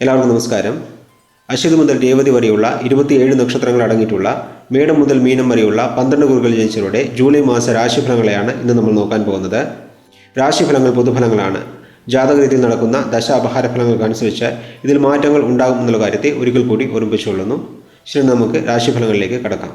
എല്ലാവർക്കും നമസ്കാരം. അശ്വതി മുതൽ രേവതി വരെയുള്ള 27 നക്ഷത്രങ്ങൾ അടങ്ങിയിട്ടുള്ള മേടം മുതൽ മീനം വരെയുള്ള 12 കുറുകൾ ജനിച്ചവരുടെ ജൂലൈ മാസ രാശിഫലങ്ങളെയാണ് ഇന്ന് നമ്മൾ നോക്കാൻ പോകുന്നത്. രാശിഫലങ്ങൾ പൊതുഫലങ്ങളാണ്. ജാതകരീതിയിൽ നടക്കുന്ന ദശാപഹാര ഫലങ്ങൾക്കനുസരിച്ച് ഇതിൽ മാറ്റങ്ങൾ ഉണ്ടാകും എന്നുള്ള കാര്യത്തെ ഒരിക്കൽ കൂടി ഓർമ്മിപ്പിച്ചുകൊള്ളുന്നു. ശരി, നമുക്ക് രാശിഫലങ്ങളിലേക്ക് കടക്കാം.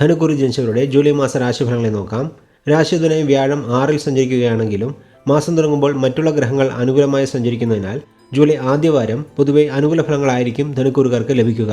ധനുക്കുറി ജനിച്ചവരുടെ ജൂലൈ മാസ രാശിഫലങ്ങളെ നോക്കാം. രാശിധനായി വ്യാഴം 6-ൽ സഞ്ചരിക്കുകയാണെങ്കിലും മാസം തുടങ്ങുമ്പോൾ മറ്റുള്ള ഗ്രഹങ്ങൾ അനുകൂലമായി സഞ്ചരിക്കുന്നതിനാൽ ജൂലൈ ആദ്യവാരം പൊതുവെ അനുകൂല ഫലങ്ങളായിരിക്കും ധനുക്കുറുകാർക്ക് ലഭിക്കുക.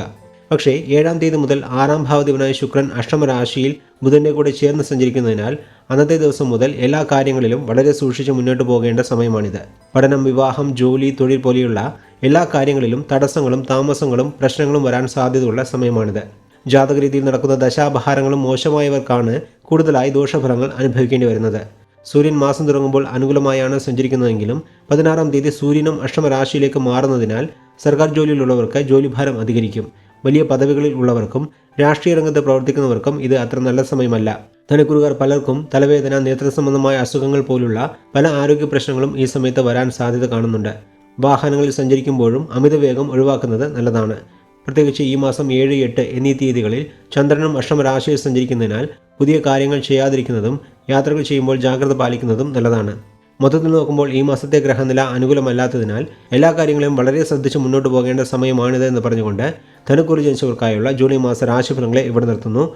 പക്ഷേ 7-ാം തീയതി മുതൽ 6-ാം ഭാവാധിപനായ ശുക്രൻ അഷ്ടമരാശിയിൽ ബുധൻ്റെ കൂടെ ചേർന്ന് സഞ്ചരിക്കുന്നതിനാൽ അന്നത്തെ ദിവസം മുതൽ എല്ലാ കാര്യങ്ങളിലും വളരെ സൂക്ഷിച്ച് മുന്നോട്ട് പോകേണ്ട സമയമാണിത്. പഠനം, വിവാഹം, ജോലി, തൊഴിൽ പോലെയുള്ള എല്ലാ കാര്യങ്ങളിലും തടസ്സങ്ങളും താമസങ്ങളും പ്രശ്നങ്ങളും വരാൻ സാധ്യതയുള്ള സമയമാണിത്. ജാതകരീതിയിൽ നടക്കുന്ന ദശാപഹാരങ്ങളും മോശമായവർക്കാണ് കൂടുതലായി ദോഷഫലങ്ങൾ അനുഭവിക്കേണ്ടി വരുന്നത്. സൂര്യൻ മാസം തുടങ്ങുമ്പോൾ അനുകൂലമായാണ് സഞ്ചരിക്കുന്നതെങ്കിലും 16-ാം തീയതി സൂര്യനും അഷ്ടമരാശിയിലേക്ക് മാറുന്നതിനാൽ സർക്കാർ ജോലിയിലുള്ളവർക്ക് ജോലിഭാരം അധികരിക്കും. വലിയ പദവികളിൽ ഉള്ളവർക്കും രാഷ്ട്രീയ രംഗത്ത് പ്രവർത്തിക്കുന്നവർക്കും ഇത് അത്ര നല്ല സമയമല്ല. ധനുക്കുറുകാർ പലർക്കും തലവേദന, നേത്രസംബന്ധമായ അസുഖങ്ങൾ പോലുള്ള പല ആരോഗ്യ പ്രശ്നങ്ങളും ഈ സമയത്ത് വരാൻ സാധ്യത കാണുന്നുണ്ട്. വാഹനങ്ങളിൽ സഞ്ചരിക്കുമ്പോഴും അമിതവേഗം ഒഴിവാക്കുന്നത് നല്ലതാണ്. പ്രത്യേകിച്ച് ഈ മാസം 7, 8 എന്നീ തീയതികളിൽ ചന്ദ്രനും അഷ്ടമരാശിയിൽ സഞ്ചരിക്കുന്നതിനാൽ പുതിയ കാര്യങ്ങൾ ചെയ്യാതിരിക്കുന്നതും യാത്രകൾ ചെയ്യുമ്പോൾ ജാഗ്രത പാലിക്കുന്നതും നല്ലതാണ്. മൊത്തത്തിൽ നോക്കുമ്പോൾ ഈ മാസത്തെ ഗ്രഹനില അനുകൂലമല്ലാത്തതിനാൽ എല്ലാ കാര്യങ്ങളും വളരെ ശ്രദ്ധിച്ച് മുന്നോട്ട് പോകേണ്ട സമയമാണിത് എന്ന് പറഞ്ഞുകൊണ്ട് ധനുക്കുറി ജനിച്ചവർക്കായുള്ള ജൂലൈ മാസ രാശിഫലങ്ങളെ ഇവിടെ നിർത്തുന്നു.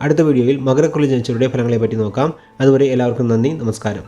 അടുത്ത വീഡിയോയിൽ മകരക്കുറി ജനിച്ചവരുടെ ഫലങ്ങളെ പറ്റി നോക്കാം. അതുവരെ എല്ലാവർക്കും നന്ദി, നമസ്കാരം.